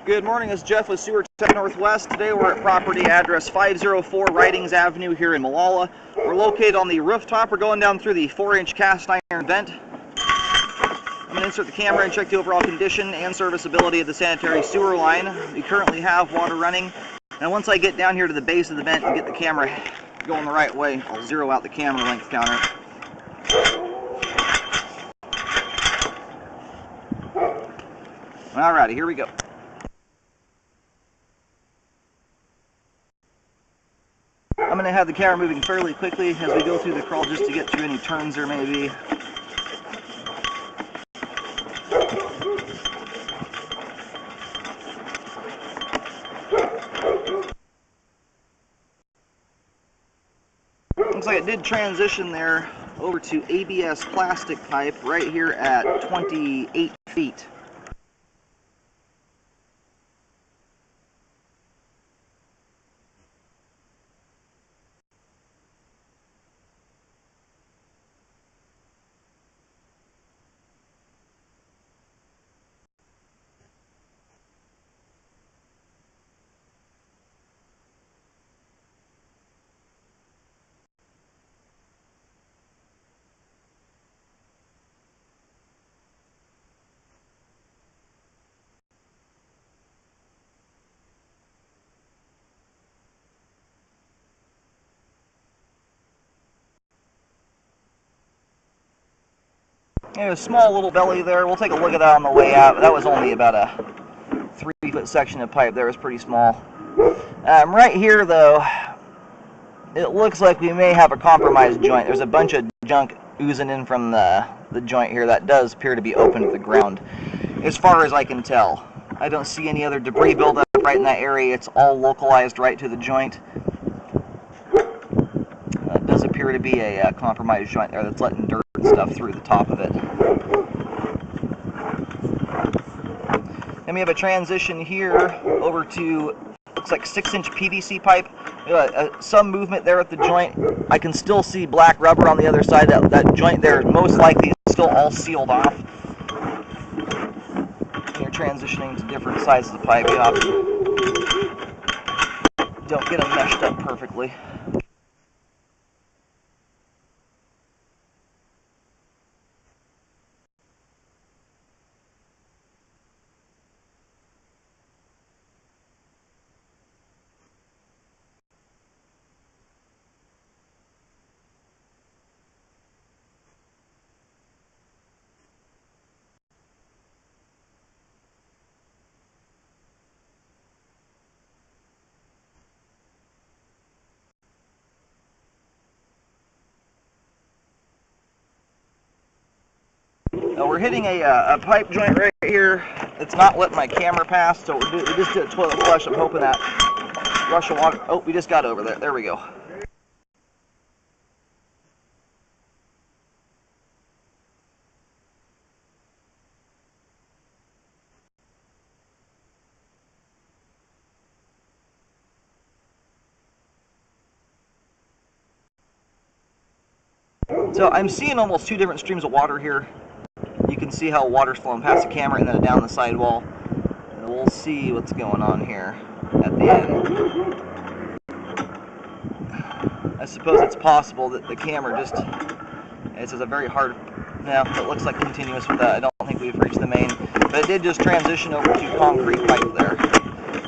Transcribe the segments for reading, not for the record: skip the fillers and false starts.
Good morning, it's Jeff with Sewer Tech Northwest. Today we're at property address 504 Ridings Avenue here in Molalla. We're located on the rooftop. We're going down through the 4-inch cast iron vent. I'm going to insert the camera and check the overall condition and serviceability of the sanitary sewer line. We currently have water running, and once I get down here to the base of the vent and get the camera going the right way, I'll zero out the camera length counter. Alrighty, here we go. I'm going to have the camera moving fairly quickly as we go through the crawl just to get through any turns there may be. Looks like it did transition there over to ABS plastic pipe right here at 28 feet. A small little belly there. We'll take a look at that on the way out. That was only about a 3-foot section of pipe there. It was pretty small. Right here, though, it looks like we may have a compromised joint. There's a bunch of junk oozing in from the joint here that does appear to be open to the ground. As far as I can tell, I don't see any other debris buildup right in that area. It's all localized right to the joint. It does appear to be a compromised joint there that's letting dirt and stuff through the top of it. Then we have a transition here over to, looks like 6-inch PVC pipe. Some movement there at the joint. I can still see black rubber on the other side. That joint there is most likely still all sealed off. And you're transitioning to different sizes of pipe. You don't get them meshed up perfectly. We're hitting a pipe joint right here. It's not letting my camera pass, so we just did a toilet flush. I'm hoping that rush of water. Oh, we just got over there. There we go. So I'm seeing almost 2 different streams of water here. You can see how water's flowing past the camera and then down the sidewall. And we'll see what's going on here at the end. I suppose it's possible that the camera just, this is a very hard, now it looks like continuous with that. I don't think we've reached the main, but it did just transition over to concrete pipe there.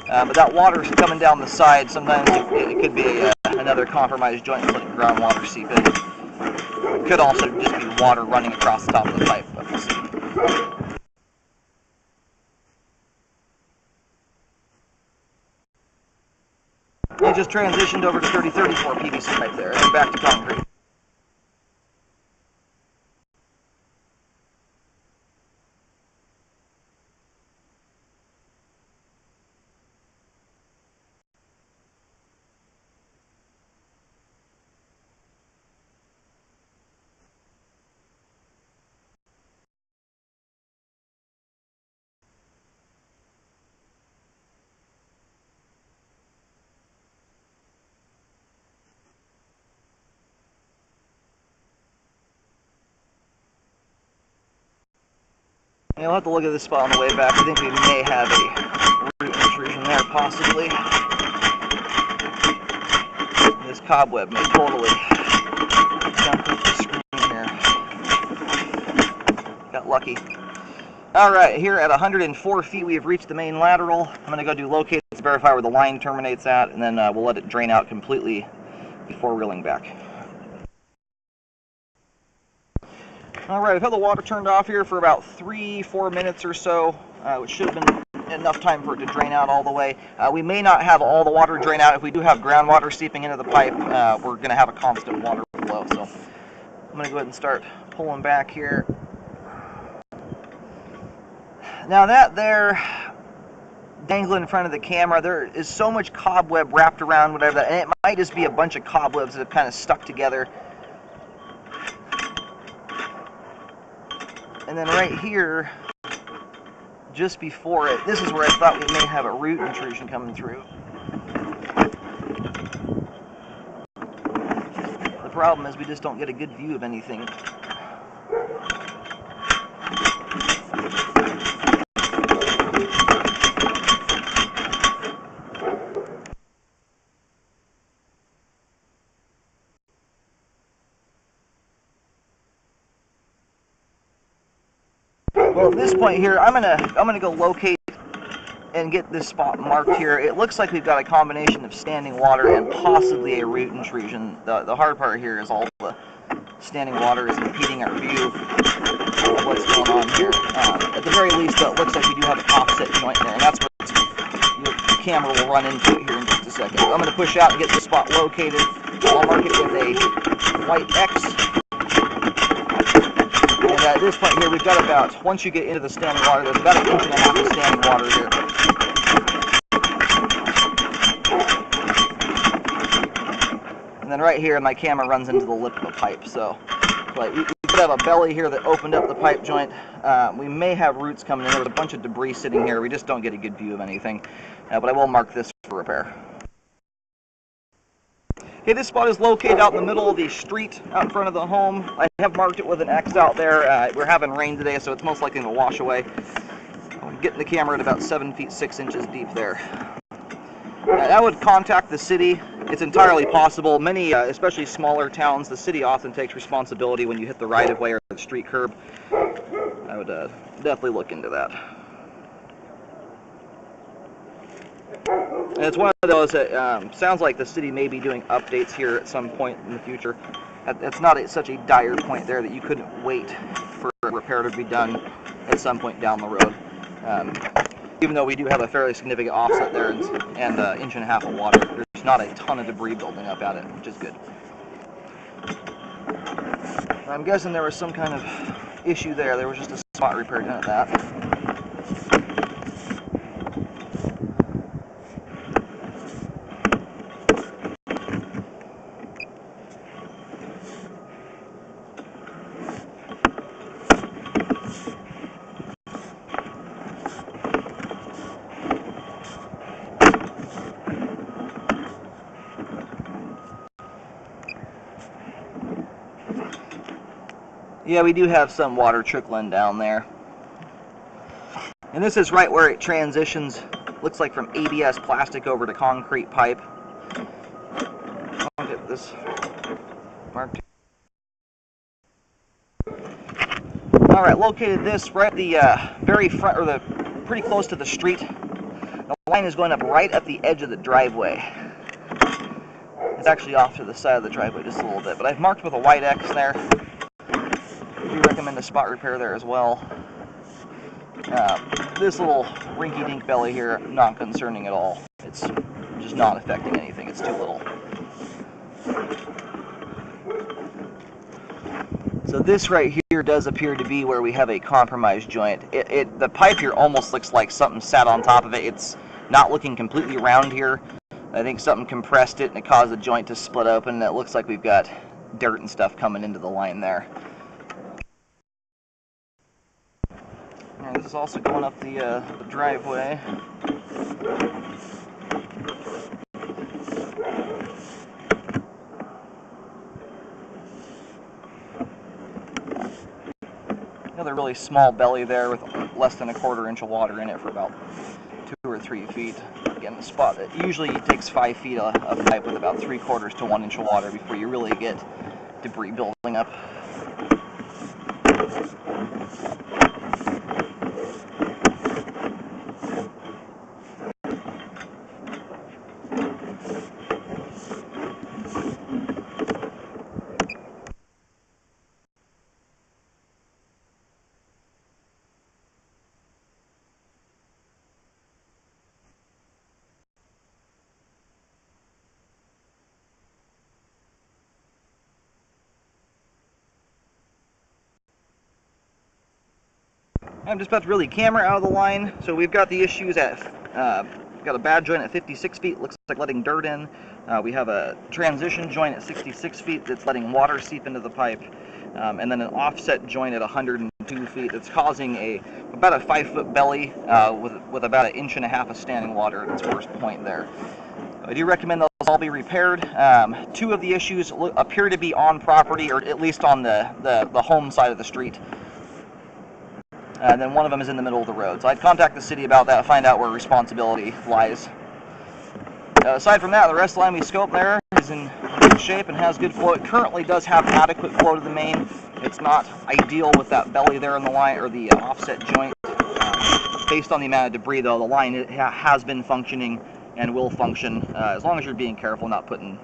But that water's coming down the side. Sometimes it could be another compromised joint letting groundwater seep in. It could also just be water running across the top of the pipe, but we'll see. It just transitioned over to 3034 PVC pipe there, and back to concrete. We'll have to look at this spot on the way back. I think we may have a root intrusion there, possibly. This cobweb may totally jump up the screen here. Got lucky. Alright, here at 104 feet we have reached the main lateral. I'm going to go do locate to verify where the line terminates at, and then we'll let it drain out completely before reeling back. Alright, I've had the water turned off here for about 3-4 minutes or so, which should have been enough time for it to drain out all the way. We may not have all the water drain out. If we do have groundwater seeping into the pipe, we're going to have a constant water flow. So I'm going to go ahead and start pulling back here. Now that there, dangling in front of the camera, there is so much cobweb wrapped around whatever that, and it might just be a bunch of cobwebs that have kind of stuck together. And then right here, just before it, this is where I thought we may have a root intrusion coming through. The problem is we just don't get a good view of anything. Well, at this point here, I'm gonna go locate and get this spot marked here. It looks like we've got a combination of standing water and possibly a root intrusion. The hard part here is all the standing water is impeding our view of what's going on here. At the very least, it looks like we do have an offset joint there, and that's what your camera will run into it here in just a second. I'm going to push out and get the spot located. I'll mark it with a white X. And at this point here, we've got about, once you get into the standing water, there's about 1.5 inches of standing water here. And then right here, my camera runs into the lip of a pipe. So you could have a belly here that opened up the pipe joint. We may have roots coming in. There's a bunch of debris sitting here. We just don't get a good view of anything. But I will mark this for repair. Okay, this spot is located out in the middle of the street out in front of the home. I have marked it with an X out there. We're having rain today, so it's most likely going to wash away. I'm getting the camera at about 7 feet 6 inches deep there. I would contact the city. It's entirely possible. Many, especially smaller towns, the city often takes responsibility when you hit the right-of-way or the street curb. I would definitely look into that. And it's one of those that sounds like the city may be doing updates here at some point in the future. It's not such a dire point there that you couldn't wait for a repair to be done at some point down the road. Even though we do have a fairly significant offset there and 1.5 inches of water, there's not a ton of debris building up at it, which is good. I'm guessing there was some kind of issue there. There was just a spot repair done at that. Yeah, we do have some water trickling down there. And this is right where it transitions, looks like from ABS plastic over to concrete pipe. I'll get this marked. Alright, located this right at the very front, or pretty close to the street. The line is going up right at the edge of the driveway. It's actually off to the side of the driveway just a little bit, but I've marked with a white X there. I do recommend a spot repair there as well. This little rinky-dink belly here, not concerning at all. It's just not affecting anything. It's too little. So this right here does appear to be where we have a compromised joint. The pipe here almost looks like something sat on top of it. It's not looking completely round here. I think something compressed it and it caused the joint to split open, and it looks like we've got dirt and stuff coming into the line there. And this is also going up the driveway. Another really small belly there with less than a 1/4 inch of water in it for about 2 or 3 feet. Again, the spot that usually takes 5 feet of pipe with about 3/4 to 1 inch of water before you really get debris building up. I'm just about to reel the camera out of the line. So we've got the issues at, we've got a bad joint at 56 feet, looks like letting dirt in. We have a transition joint at 66 feet that's letting water seep into the pipe. And then an offset joint at 102 feet that's causing about a 5-foot belly with about 1.5 inches of standing water at its worst point there. I do recommend those all be repaired. 2 of the issues appear to be on property, or at least on the home side of the street. And then one of them is in the middle of the road. So I'd contact the city about that, find out where responsibility lies. Aside from that, the rest of the line we scoped there is in good shape and has good flow. It currently does have adequate flow to the main. It's not ideal with that belly there in the line, or the offset joint. Based on the amount of debris, though, the line has been functioning and will function as long as you're being careful, not putting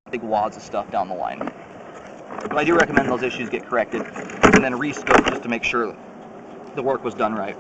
big wads of stuff down the line. But I do recommend those issues get corrected and then re-scope just to make sure the work was done right.